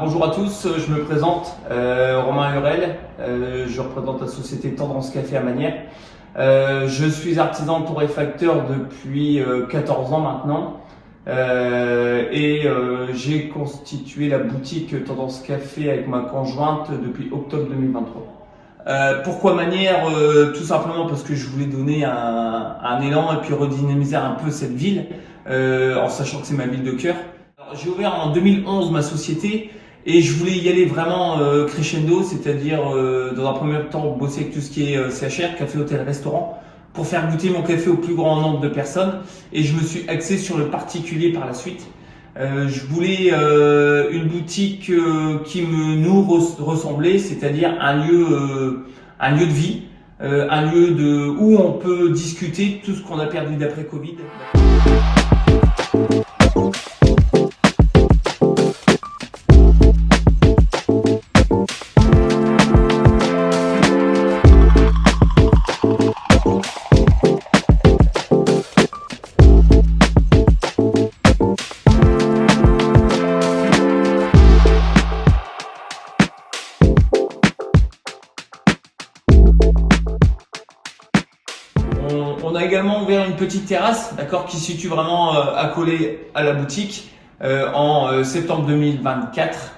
Bonjour à tous, je me présente, Romain Hurel, je représente la société Tendance Café à Manières. Je suis artisan torréfacteur depuis 14 ans maintenant j'ai constitué la boutique Tendance Café avec ma conjointe depuis octobre 2023. Pourquoi Manières? Tout simplement parce que je voulais donner un élan et puis redynamiser un peu cette ville en sachant que c'est ma ville de cœur. J'ai ouvert en 2011 ma société et je voulais y aller vraiment crescendo, c'est-à-dire dans un premier temps bosser avec tout ce qui est CHR, café, hôtel, restaurant, pour faire goûter mon café au plus grand nombre de personnes. Et je me suis axé sur le particulier par la suite. Je voulais une boutique qui nous ressemblait, c'est-à-dire un lieu de vie, un lieu où on peut discuter tout ce qu'on a perdu d'après Covid. On a également ouvert une petite terrasse, d'accord, qui se situe vraiment accolée à la boutique en septembre 2024.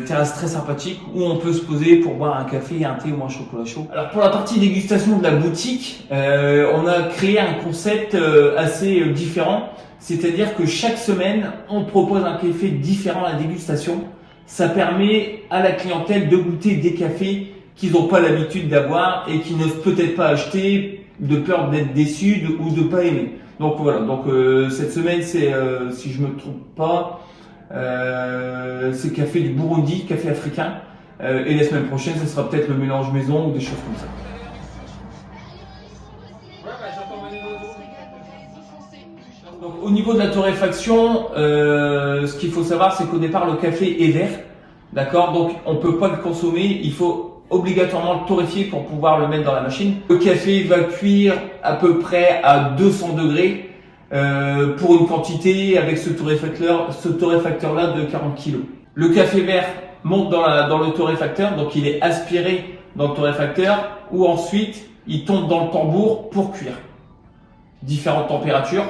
Terrasse très sympathique où on peut se poser pour boire un café, un thé ou un chocolat chaud. Alors pour la partie dégustation de la boutique, on a créé un concept assez différent. C'est-à-dire que chaque semaine, on propose un café différent à la dégustation. Ça permet à la clientèle de goûter des cafés qu'ils n'ont pas l'habitude d'avoir et qu'ils n'osent peut-être pas acheter de peur d'être déçus ou de pas aimer. Donc voilà, cette semaine c'est, si je me trompe pas, c'est café du Burundi, café africain. Et la semaine prochaine, ce sera peut-être le mélange maison ou des choses comme ça. Donc, au niveau de la torréfaction, ce qu'il faut savoir, c'est qu'au départ, le café est vert. D'accord? Donc, on peut pas le consommer. Il faut obligatoirement le torréfier pour pouvoir le mettre dans la machine. Le café va cuire à peu près à 200 degrés pour une quantité avec ce torréfacteur là de 40 kg. Le café vert monte dans le torréfacteur, donc il est aspiré dans le torréfacteur où ensuite il tombe dans le tambour pour cuire. Différentes températures.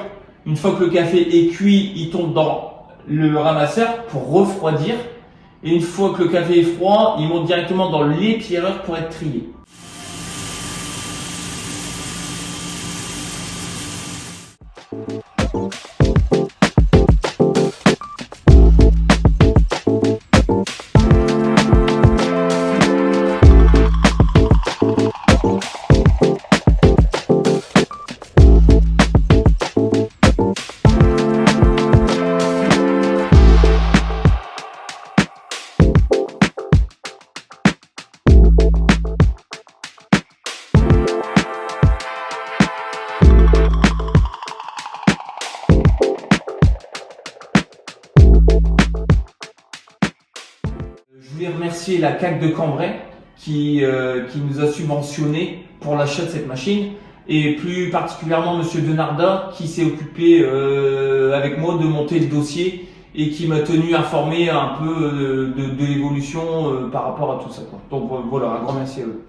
Une fois que le café est cuit, il tombe dans le ramasseur pour refroidir. Et une fois que le café est froid, il monte directement dans l'épierreur pour être trié. Je voulais remercier la CAC de Cambrai qui nous a subventionné pour l'achat de cette machine et plus particulièrement Monsieur Denarda qui s'est occupé avec moi de monter le dossier et qui m'a tenu informé un peu de l'évolution par rapport à tout ça, quoi. Donc voilà, un grand merci à eux.